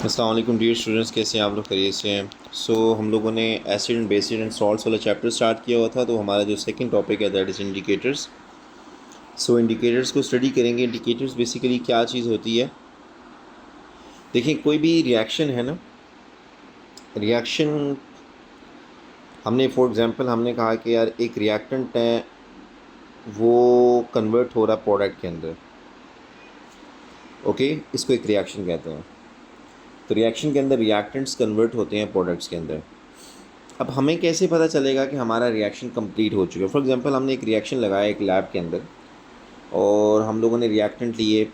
अस्सलाम वालेकुम dear students, कैसे हैं आप लोग? खैरियत से हैं? हम लोगों ने acid and based and salts वाला चैप्टर स्टार्ट किया हुआ था। तो हमारा जो सेकंड टॉपिक है दैट इज़ इंडिकेटर्स। इंडिकेटर्स को स्टडी करेंगे। इंडिकेटर्स बेसिकली क्या चीज़ होती है? देखिए, कोई भी रिएक्शन है ना, रिएक्शन हमने फॉर एग्जांपल हमने कहा कि यार एक रिएक्टेंट है, वो कन्वर्ट हो रहा है प्रोडक्ट के अंदर। ओके, इसको एक रिएक्शन कहते हैं। तो रिएक्शन के अंदर रिएक्टेंट्स कन्वर्ट होते हैं प्रोडक्ट्स के अंदर। अब हमें कैसे पता चलेगा कि हमारा रिएक्शन कंप्लीट हो चुका है? फॉर एग्जांपल हमने एक रिएक्शन लगाया एक लैब के अंदर, और हम लोगों ने रिएक्टेंट लिए,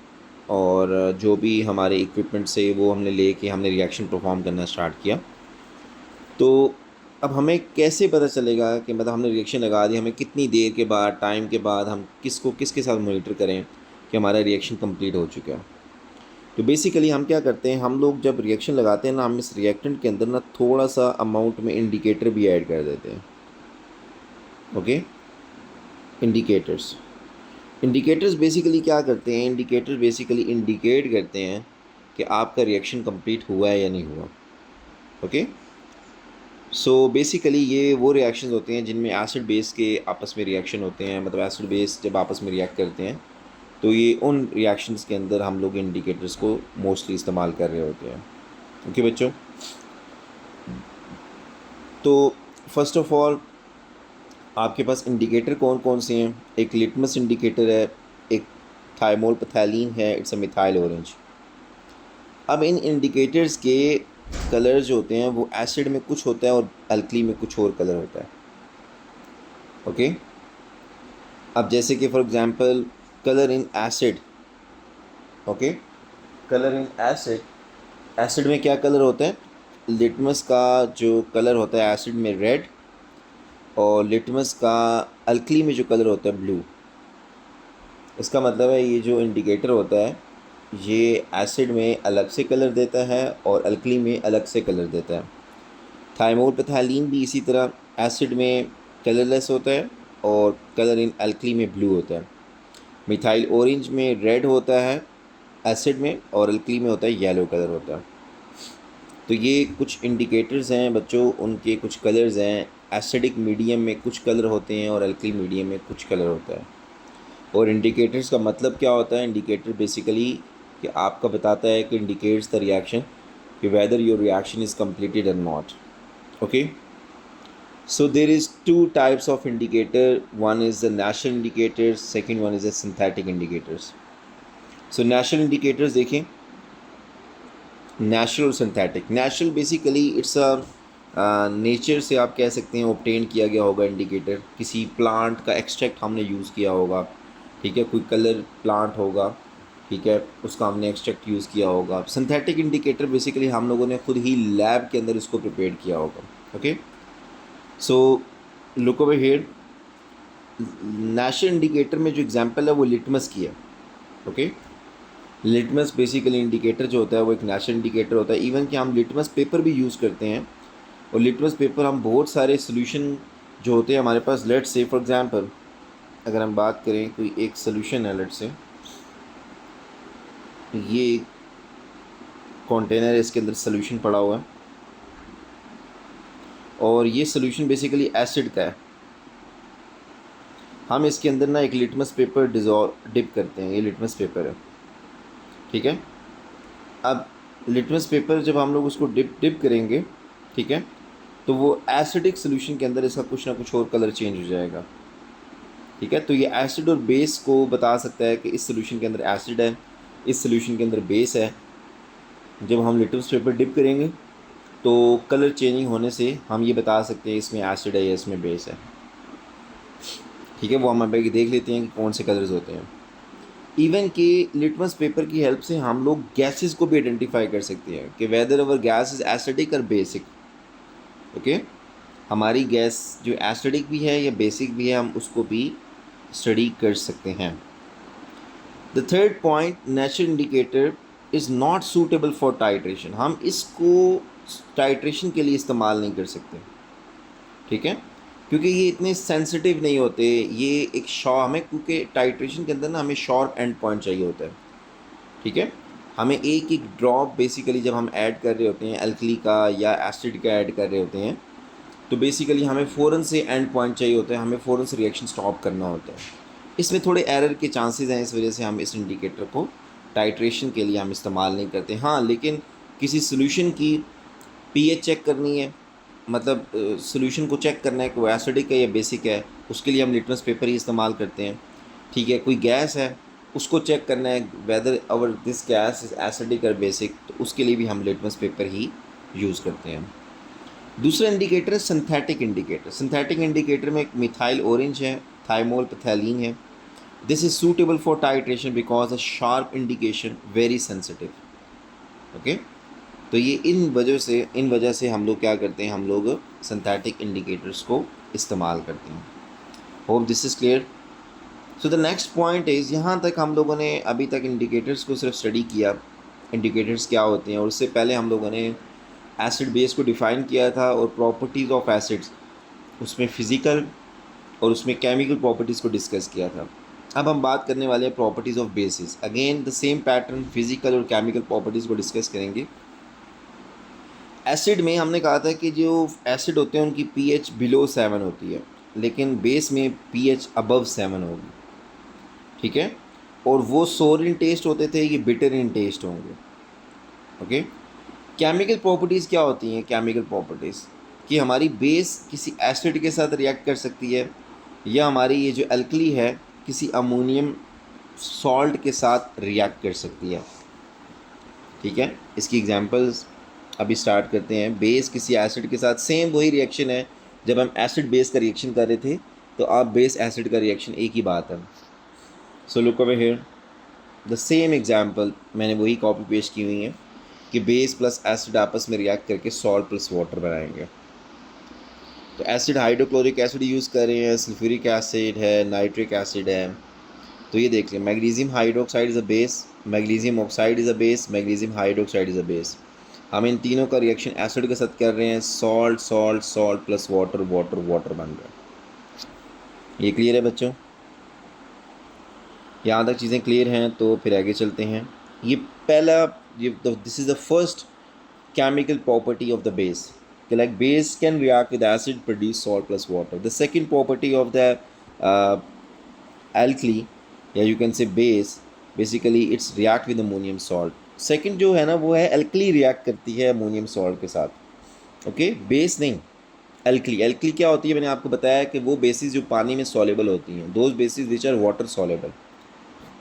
और जो भी हमारे इक्विपमेंट से वो हमने लेके हमने रिएक्शन परफॉर्म करना स्टार्ट किया। तो अब हमें कैसे पता चलेगा कि मतलब हमने रिएक्शन लगा दी, हमें कितनी देर के बाद, टाइम के बाद हम किसके साथ मॉनिटर करें कि हमारा रिएक्शन कंप्लीट हो चुका है? तो बेसिकली हम क्या करते हैं, हम लोग जब रिएक्शन लगाते हैं ना, हम इस रिएक्टेंट के अंदर ना थोड़ा सा अमाउंट में इंडिकेटर भी ऐड कर देते हैं। ओके, इंडिकेटर्स इंडिकेटर्स बेसिकली क्या करते हैं? इंडिकेटर बेसिकली इंडिकेट करते हैं कि आपका रिएक्शन कंप्लीट हुआ है या नहीं हुआ। ओके, बेसिकली ये वो रिएक्शंस होते हैं जिनमें एसिड बेस के आपस में रिएक्शन होते हैं। मतलब एसिड बेस जब आपस में रिएक्ट करते हैं, तो ये उन रिएक्शंस के अंदर हम लोग इंडिकेटर्स को मोस्टली इस्तेमाल कर रहे होते हैं। ओके बच्चों, तो फर्स्ट ऑफ ऑल आपके पास इंडिकेटर कौन कौन से हैं? एक लिटमस इंडिकेटर है, एक थाइमोल पैथैलीन है, इट्स अ मिथाइल ऑरेंज। अब इन इंडिकेटर्स के कलर जो होते हैं वो एसिड में कुछ होता है और अल्कली में कुछ और कलर होता है। ओके, अब जैसे कि for example colour in acid. Okay, colour in acid, acid में क्या कलर होता है? लिटमस का जो कलर होता है एसिड में रेड, और लिटमस का अल्कली में जो कलर होता है ब्लू। इसका मतलब है ये जो इंडिकेटर होता है ये एसिड में अलग से कलर देता है और अल्कली में अलग से कलर देता है। थाइमोल पैथैलीन भी इसी तरह एसिड में कलरलेस होता है और कलर इन अल्कली में ब्लू होता है। मिथाइल ऑरेंज में रेड होता है एसिड में, और अल्कली में होता है येलो कलर होता है। तो ये कुछ इंडिकेटर्स हैं बच्चों, उनके कुछ कलर्स हैं। एसिडिक मीडियम में कुछ कलर होते हैं और अल्कली मीडियम में कुछ कलर होता है। और इंडिकेटर्स का मतलब क्या होता है? इंडिकेटर बेसिकली कि आपका बताता है कि इंडिकेट्स द रिएक्शन कि whether your reaction is completed or not. Okay, so there is two types of indicator. One is the natural indicators, second one is the synthetic indicators. So natural indicators देखें, natural और synthetic. Natural basically it's a nature से आप कह सकते हैं obtain किया गया होगा इंडिकेटर। किसी प्लांट का एक्सट्रैक्ट हमने यूज़ किया होगा, ठीक है, कोई कलर प्लांट होगा, ठीक है, उसका हमने एक्सट्रैक्ट यूज़ किया होगा। सिंथेटिक इंडिकेटर बेसिकली हम लोगों ने खुद ही लैब के अंदर इसको प्रिपेयर किया होगा। Okay, so look over here. Natural indicator में जो एग्जांपल है वो लिटमस की है। ओके, लिटमस बेसिकली इंडिकेटर जो होता है वो एक नेचुरल इंडिकेटर होता है। इवन कि हम लिटमस पेपर भी यूज़ करते हैं, और लिटमस पेपर हम बहुत सारे सोल्यूशन जो होते हैं हमारे पास, लेट से फॉर एग्जांपल अगर हम बात करें कोई एक सोल्यूशन है, लेट से ये कंटेनर है, इसके अंदर सोल्यूशन पड़ा हुआ है, और ये सोल्यूशन बेसिकली एसिड का है। हम इसके अंदर ना एक लिटमस पेपर डिप करते हैं, ये लिटमस पेपर है, ठीक है। अब लिटमस पेपर जब हम लोग उसको डिप करेंगे, ठीक है, तो वो एसिडिक सोल्यूशन के अंदर इसका कुछ ना कुछ और कलर चेंज हो जाएगा, ठीक है। तो ये एसिड और बेस को बता सकता है कि इस सोल्यूशन के अंदर एसिड है, इस सोल्यूशन के अंदर बेस है। जब हम लिटमस पेपर डिप करेंगे तो कलर चेंजिंग होने से हम ये बता सकते हैं इसमें एसिड है या इसमें बेस है, ठीक है। वो हम अभी देख लेते हैं कि कौन से कलर्स होते हैं। इवन कि लिटमस पेपर की हेल्प से हम लोग गैसेस को भी आइडेंटिफाई कर सकते हैं कि whether our gas is acidic और बेसिक। ओके, हमारी गैस जो एसिडिक भी है या बेसिक भी है, हम उसको भी स्टडी कर सकते हैं। The third point, natural indicator is not suitable for titration. हम इसको टाइट्रेशन के लिए इस्तेमाल नहीं कर सकते, ठीक है, क्योंकि ये इतने सेंसिटिव नहीं होते। ये एक हमें क्योंकि टाइट्रेशन के अंदर ना हमें शॉर्प एंड पॉइंट चाहिए होता है, ठीक है। हमें एक एक ड्रॉप बेसिकली जब हम ऐड कर रहे होते हैं एल्कली का या एसिड का ऐड कर रहे होते हैं, तो बेसिकली हमें फ़ौरन से एंड पॉइंट चाहिए होता है, हमें फ़ौरन से रिएक्शन स्टॉप करना होता है। इसमें थोड़े एरर के चांसेस हैं, इस वजह से हम इस इंडिकेटर को टाइट्रेशन के लिए हम इस्तेमाल नहीं करते। हाँ, लेकिन किसी सोल्यूशन की पीएच चेक करनी है, मतलब सोल्यूशन को चेक करना है कि वो एसिडिक है या बेसिक है, उसके लिए हम लिटमस पेपर ही इस्तेमाल करते हैं। ठीक है, कोई गैस है उसको चेक करना है whether our this gas is acidic और बेसिक, तो उसके लिए भी हम लिटमस पेपर ही यूज़ करते हैं। दूसरा इंडिकेटर है सिंथेटिक इंडिकेटर। सिंथेटिक इंडिकेटर में एक मिथाइल ऑरेंज है, थाइमोल पैथेलीन है। This is suitable for titration because a sharp indication very sensitive. Okay, तो ये इन वजह से हम लोग क्या करते हैं, हम लोग सिंथेटिक इंडिकेटर्स को इस्तेमाल करते हैं। Hope this is clear. So the next point is, यहाँ तक हम लोगों ने अभी तक इंडिकेटर्स को सिर्फ स्टडी किया, इंडिकेटर्स क्या होते हैं, और उससे पहले हम लोगों ने एसिड बेस को डिफ़ाइन किया था और प्रॉपर्टीज़ ऑफ एसिड्स, उसमें फ़िज़िकल और उसमें केमिकल प्रॉपर्टीज़ को डिस्कस किया था। अब हम बात करने वाले हैं properties of basis. Again the same pattern, physical और केमिकल प्रॉपर्टीज़ को डिस्कस करेंगे। एसिड में हमने कहा था कि जो एसिड होते हैं उनकी पीएच बिलो 7 होती है, लेकिन बेस में पीएच अबव 7 होगी। ठीक है, और वो सोर इन टेस्ट होते थे, ये बिटर इन टेस्ट होंगे। ओके, केमिकल प्रॉपर्टीज़ क्या होती हैं? केमिकल प्रॉपर्टीज़ कि हमारी बेस किसी एसिड के साथ रिएक्ट कर सकती है, या हमारी ये जो अल्कली है किसी अमोनियम सॉल्ट के साथ रिएक्ट कर सकती है। ठीक है, इसकी एग्जांपल्स अभी स्टार्ट करते हैं। बेस किसी एसिड के साथ, सेम वही रिएक्शन है जब हम एसिड बेस का रिएक्शन कर रहे थे, तो आप बेस एसिड का रिएक्शन एक ही बात है। सो look over here, the same example मैंने वही कॉपी पेस्ट की हुई है कि बेस प्लस एसिड आपस में रिएक्ट करके सॉल्ट प्लस वाटर बनाएंगे। तो एसिड हाइड्रोक्लोरिक एसिड यूज़ कर रहे हैं, सल्फ्यूरिक एसिड है, नाइट्रिक एसिड है। तो ये देख लें, magnesium hydroxide is a base, magnesium oxide is a base, magnesium hydroxide is a base. हम इन तीनों का रिएक्शन एसिड के साथ कर रहे हैं, salt salt salt plus water water water बन रहा है। ये क्लियर है बच्चों? यहाँ तक चीज़ें क्लियर हैं तो फिर आगे चलते हैं। ये पहला, ये this is the first chemical property of the base, like base can react with acid, produce salt plus water. The second property of the alkali, या you can say base, basically it's react with ammonium salt. Second जो है ना वो है alkali, react करती है ammonium salt के साथ। ओके, बेस नहीं, एल्कली। एल्कली क्या होती है? मैंने आपको बताया कि वो बेसिस जो पानी में सॉलेबल होती हैं, those bases which are water soluble,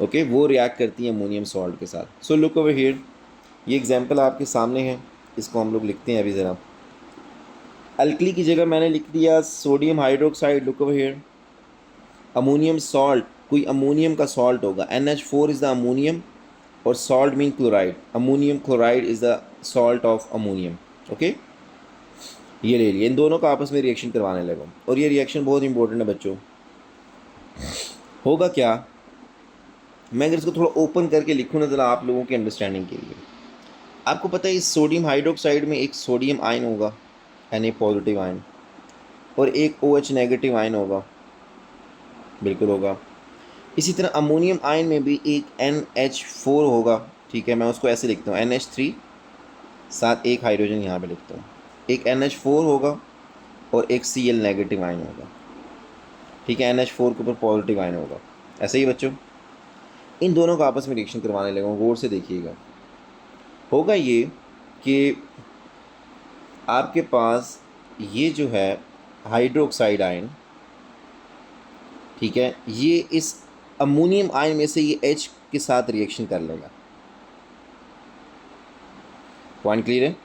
okay, वो रिएक्ट करती हैं अमोनियम सॉल्ट के साथ। सो लुक ओवर हियर, ये एग्जांपल आपके सामने है, इसको हम लोग लिखते हैं अभी ज़रा। अल्कली की जगह मैंने लिख दिया sodium hydroxide. Look over here, ammonium salt, कोई अमोनियम का सॉल्ट होगा, NH4 इज़ द अमोनियम, और salt mean chloride, ammonium chloride is the salt of ammonium. Okay, ये ले लिए, इन दोनों का आपस में रिएक्शन करवाने लगा, और ये रिएक्शन बहुत इंपॉर्टेंट है बच्चों। होगा क्या, मैं अगर इसको थोड़ा ओपन करके लिखूँ ना ज़रा आप लोगों के अंडरस्टैंडिंग के लिए। आपको पता है इस सोडियम हाइड्रोक्साइड में एक सोडियम आयन होगा, Na पॉजिटिव आयन, और एक OH नेगेटिव आयन होगा, बिल्कुल होगा। इसी तरह अमोनियम आयन में भी एक NH4 होगा। ठीक है, मैं उसको ऐसे लिखता हूँ, NH3 साथ एक हाइड्रोजन यहाँ पे लिखता हूँ, एक NH4 होगा और एक Cl नेगेटिव आयन होगा। ठीक है, NH4 के ऊपर पॉजिटिव आयन होगा। ऐसे ही बच्चों, इन दोनों का आपस में रिएक्शन करवाने लगा, गौर से देखिएगा। होगा ये कि आपके पास ये जो है हाइड्रोक्साइड आयन, ठीक है, ये इस अमोनियम आयन में से ये H के साथ रिएक्शन कर लेगा। पॉइंट क्लियर है?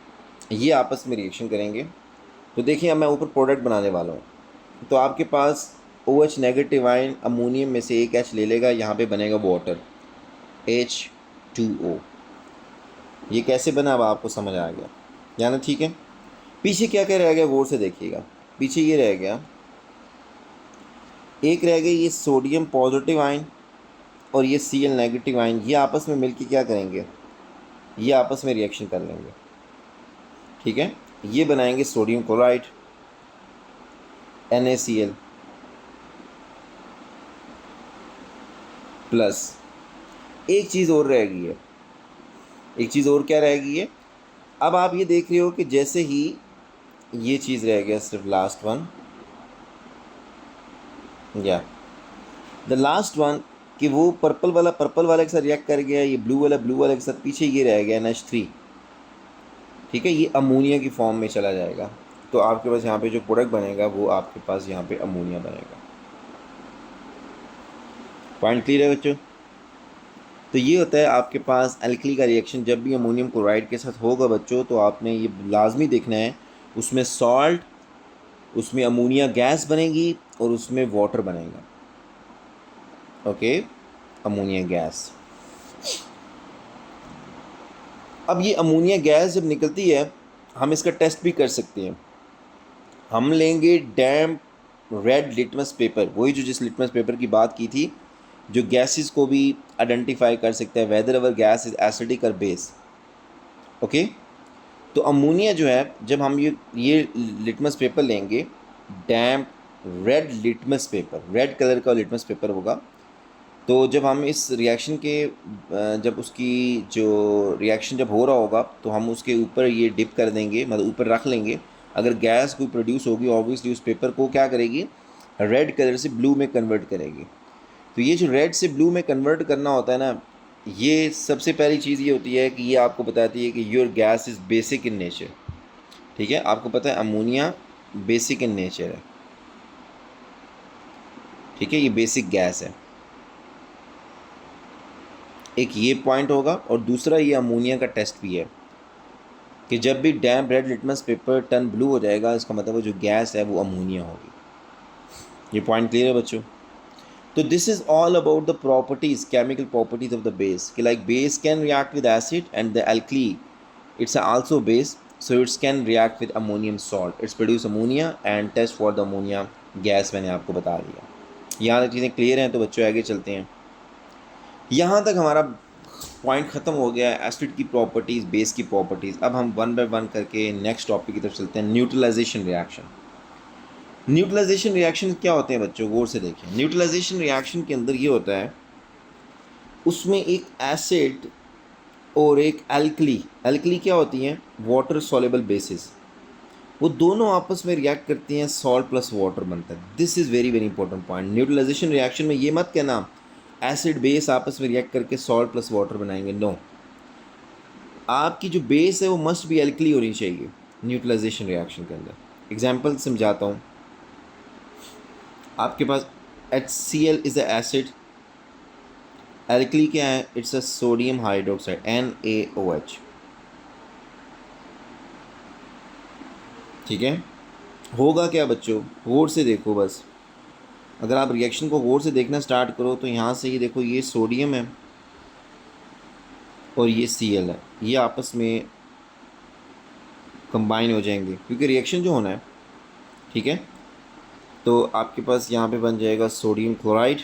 ये आपस में रिएक्शन करेंगे। तो देखिए, अब मैं ऊपर प्रोडक्ट बनाने वाला हूँ, तो आपके पास OH नेगेटिव आयन अमोनियम में से एक H ले लेगा, यहाँ पे बनेगा वाटर, H2O। ये कैसे बना अब आपको समझ आ गया, यानी ठीक है। पीछे क्या क्या रह गया, गौर से देखिएगा। पीछे ये रह गया, एक रह गई ये सोडियम पॉजिटिव आयन और ये Cl नेगेटिव आयन, ये आपस में मिलकर क्या करेंगे, ये आपस में रिएक्शन कर लेंगे। ठीक है, ये बनाएंगे सोडियम क्लोराइड, NaCl प्लस एक चीज़ और रह गई है, एक चीज़ और क्या रहेगी ये, अब आप ये देख रहे हो कि जैसे ही ये चीज़ रह गया सिर्फ लास्ट वन, या द लास्ट वन, कि वो पर्पल वाला के साथ रिएक्ट कर गया, ये ब्लू वाला के साथ, पीछे ये रह गया NH3। ठीक है, ये अमोनिया की फॉर्म में चला जाएगा, तो आपके पास यहाँ पे जो प्रोडक्ट बनेगा वो आपके पास यहाँ पे अमोनिया बनेगा। पॉइंट क्लियर है बच्चों? तो ये होता है आपके पास एल्कली का रिएक्शन। जब भी अमोनियम क्लोराइड के साथ होगा बच्चों, तो आपने ये लाजमी देखना है, उसमें सॉल्ट, उसमें अमोनिया गैस बनेगी और उसमें वाटर बनेगा। Okay, ammonia gas. अब ये अमोनिया गैस जब निकलती है, हम इसका टेस्ट भी कर सकते हैं। हम लेंगे डैम्प रेड लिटमस पेपर, वही जो जिस लिटमस पेपर की बात की थी, जो गैसेस को भी आइडेंटिफाई कर सकता है whether our gas is acidic और बेस। ओके, तो अमोनिया जो है, जब हम ये लिटमस पेपर लेंगे, damp red litmus paper, red colour का लिटमस पेपर होगा, तो जब हम इस रिएक्शन के जब उसकी जो रिएक्शन जब हो रहा होगा, तो हम उसके ऊपर ये डिप कर देंगे, मतलब ऊपर रख लेंगे। अगर गैस कोई प्रोड्यूस होगी, ऑब्वियसली उस पेपर को क्या करेगी, रेड कलर से ब्लू में कन्वर्ट करेगी। तो ये जो रेड से ब्लू में कन्वर्ट करना होता है ना, ये सबसे पहली चीज़ ये होती है कि ये आपको बताती है कि your gas is basic in nature. ठीक है, आपको पता है अमोनिया बेसिक इन नेचर है। ठीक है, ये बेसिक गैस है, एक ये पॉइंट होगा। और दूसरा, ये अमोनिया का टेस्ट भी है कि जब भी damp red litmus paper turn blue हो जाएगा, इसका मतलब वो जो गैस है वो अमोनिया होगी। ये पॉइंट क्लियर है बच्चों? तो this is all about the properties, chemical properties of the base, कि like base can react with acid and the alkali it's also base, so it's can react with ammonium salt, it's produce ammonia and test for the ammonia gas. मैंने आपको बता दिया। यहाँ तक चीज़ें clear हैं, तो बच्चों आगे चलते हैं। यहाँ तक हमारा पॉइंट ख़त्म हो गया है एसिड की प्रॉपर्टीज़, बेस की प्रॉपर्टीज़। अब हम वन बाय वन करके नेक्स्ट टॉपिक की तरफ चलते हैं, न्यूट्रलाइजेशन रिएक्शन। न्यूट्रलाइजेशन रिएक्शन क्या होते हैं बच्चों, गौर से देखें। न्यूट्रलाइजेशन रिएक्शन के अंदर ये होता है, उसमें एक एसिड और एक एल्कली, एल्कली क्या होती हैं, वाटर सॉल्युबल बेसिस, वो दोनों आपस में रिएक्ट करती हैं, सॉल्ट प्लस वाटर बनता है। This is very very important point. Neutralisation reaction में ये मत कहना एसिड बेस आपस में रिएक्ट करके सॉल्ट प्लस वाटर बनाएंगे, नो। आपकी जो बेस है वो मस्ट भी एल्कली होनी चाहिए न्यूट्रलाइजेशन रिएक्शन के अंदर। एग्जांपल समझाता हूँ। आपके पास HCl is a acid, alkali क्या है, it's a sodium hydroxide NaOH। ठीक है, होगा क्या बच्चों, गौर से देखो बस। अगर आप रिएक्शन को गौर से देखना स्टार्ट करो, तो यहाँ से ये देखो, ये सोडियम है और ये Cl है, ये आपस में कंबाइन हो जाएंगे, क्योंकि रिएक्शन जो होना है, ठीक है। तो आपके पास यहाँ पे बन जाएगा सोडियम क्लोराइड।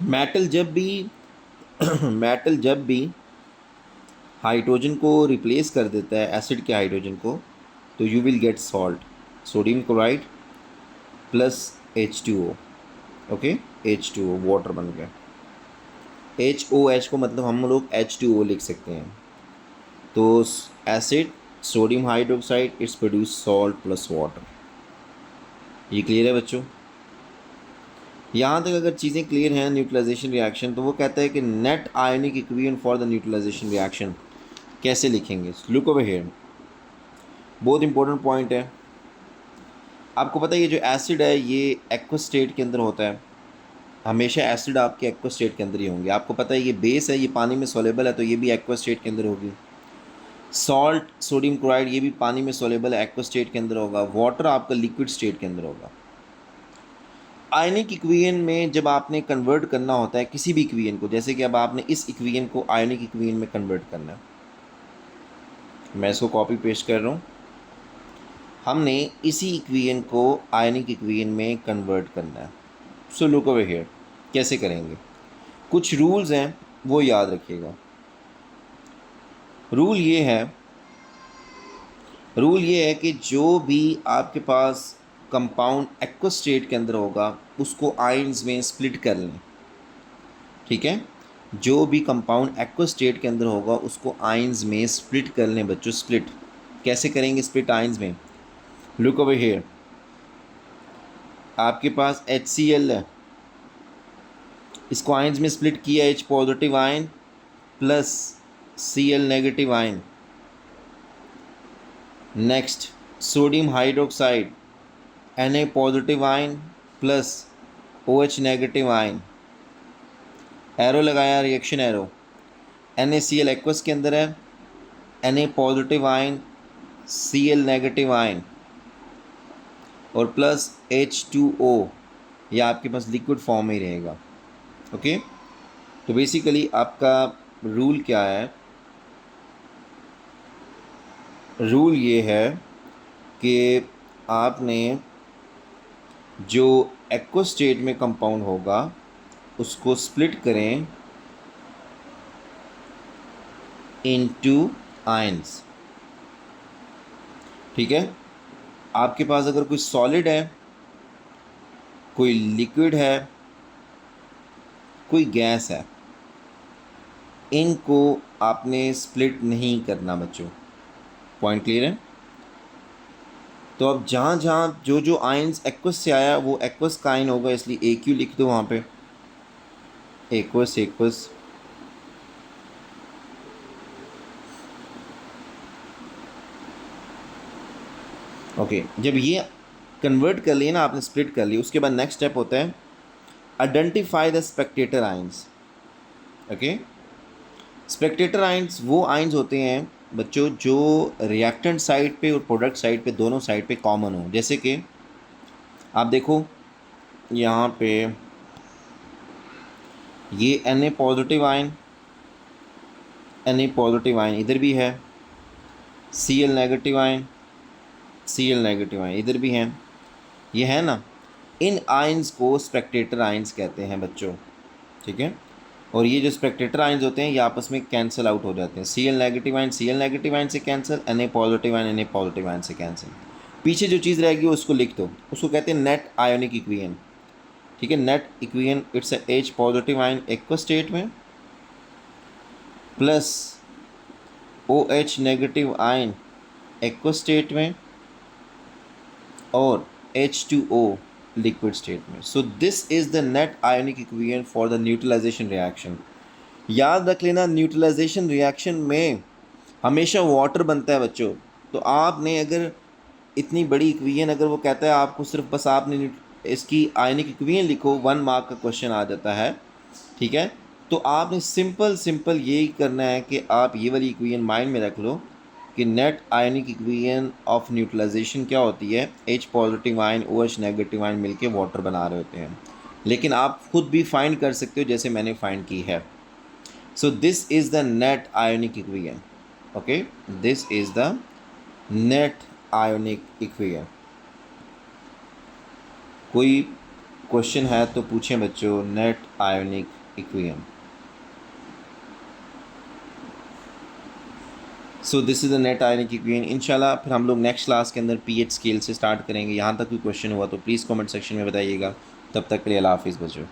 मेटल जब भी मेटल जब भी हाइड्रोजन को रिप्लेस कर देता है, एसिड के हाइड्रोजन को, तो you will get salt, sodium chloride plus H2O। Okay, H2O water बन गया। HOH को मतलब हम लोग H2O लिख सकते हैं। तो acid sodium hydroxide, it's produce salt plus water. ये क्लियर है बच्चों? यहाँ तक अगर चीज़ें क्लियर हैं न्यूट्रलाइजेशन रिएक्शन, तो वो कहता है कि net ionic equivalent for the neutralisation reaction कैसे लिखेंगे। लुक ओवर हियर, बहुत इंपॉर्टेंट पॉइंट है। आपको पता है ये जो एसिड है ये एक्वस स्टेट के अंदर होता है, हमेशा एसिड आपके एक्वस स्टेट के अंदर ही होंगे। आपको पता है ये बेस है, ये पानी में सोलेबल है, तो ये भी एक्वस स्टेट के अंदर होगी। सॉल्ट सोडियम क्लोराइड, ये भी पानी में सोलेबल है, एक्वस स्टेट के अंदर होगा। वाटर आपका लिक्विड स्टेट के अंदर होगा। आयनिक इक्विवेलेंट में जब आपने कन्वर्ट करना होता है किसी भी इक्विवेलेंट को, जैसे कि अब आपने इस इक्विवेलेंट को आयनिक इक्विवेलेंट में कन्वर्ट करना है, मैं इसको कॉपी पेस्ट कर रहा हूँ। हमने इसी इक्विवेलेंट को आयनिक इक्विवेलेंट में कन्वर्ट करना है। सो लुक ओवर हियर, कैसे करेंगे, कुछ रूल्स हैं वो याद रखिएगा। रूल ये है कि जो भी आपके पास कंपाउंड एक्वस स्टेट के अंदर होगा उसको आयंस में स्प्लिट कर लें। ठीक है, जो भी कंपाउंड एक्वस स्टेट के अंदर होगा उसको आयंस में स्प्लिट कर लें बच्चों। स्प्लिट कैसे करेंगे? स्प्लिट आयंस में, लुक ओवर हियर, आपके पास HCl है, इसको आयंस में स्प्लिट किया, H positive ion plus Cl negative ion. Next sodium hydroxide, Na positive ion plus OH negative ion. Arrow लगाया, रिएक्शन एरो, NaCl एक्वस के अंदर है, Na positive ion Cl negative ion और plus H2O, यह आपके पास liquid form में ही रहेगा। Okay, तो बेसिकली आपका रूल क्या है? रूल ये है कि आपने जो एक्वस स्टेट में कंपाउंड होगा उसको स्प्लिट करें इनटू आयंस। ठीक है, आपके पास अगर कोई सॉलिड है, कोई लिक्विड है, कोई गैस है, इनको आपने स्प्लिट नहीं करना बच्चों। पॉइंट क्लियर है? तो अब जहाँ जहाँ जो जो आयंस एक्वस से आया वो एक्वस का आयन होगा, इसलिए AQ लिख दो वहाँ पे, एक्वस एक्वस। ओके, जब ये कन्वर्ट कर लिया ना आपने, स्प्लिट कर लिया, उसके बाद नेक्स्ट स्टेप होता है identify the Spectator ions. Okay, Spectator ions वो आयंस होते हैं बच्चों जो रिएक्टेंट साइड पे और प्रोडक्ट साइड पे, दोनों साइड पे कॉमन हो। जैसे कि आप देखो यहाँ पे ये Na positive ion, Na positive ion इधर भी है, Cl negative ion, Cl negative ion इधर भी हैं, ये है ना। इन आयंस को स्पेक्टेटर आयंस कहते हैं बच्चों। ठीक है, और ये जो स्पेक्टेटर आयंस होते हैं ये आपस में कैंसिल आउट हो जाते हैं। Cl negative ion Cl negative ion से cancel, Na positive ion Na positive ion से कैंसिल। पीछे जो चीज़ रहेगी उसको लिख दो, उसको कहते हैं नेट आयोनिक इक्वियन। ठीक है, net equation it's H positive ion aqueous state में plus OH negative ion aqueous state में और H2O लिक्विड स्टेट में। So this is the net ionic equation for the neutralisation reaction. याद रख लेना, neutralisation reaction में हमेशा वाटर बनता है बच्चों। तो आपने अगर इतनी बड़ी इक्वियन, अगर वो कहता है आपको सिर्फ बस आपने इसकी आयनिक इक्वियन लिखो, 1 मार्क का क्वेश्चन आ जाता है। ठीक है, तो आपने सिंपल यही करना है कि आप ये वाली इक्वियन माइंड में रख लो कि net ionic equation of neutralisation क्या होती है, H positive ion OH negative ion मिलके वाटर बना रहे होते हैं। लेकिन आप खुद भी फाइंड कर सकते हो जैसे मैंने फाइंड की है। सो this is the net ionic इक्वियन। Okay, this is the net ionic इक्वियन। कोई क्वेश्चन है तो पूछें बच्चों, net ionic इक्वियन। So this is the net ionic इक्वियन। इंशाल्लाह फिर हम लोग नेक्स्ट क्लास के अंदर pH स्केल से स्टार्ट करेंगे। यहाँ तक कोई क्वेश्चन हुआ तो प्लीज़ कमेंट सेक्शन में बताइएगा। तब तक के लिए अल्लाह हाफिज़ बच्चों।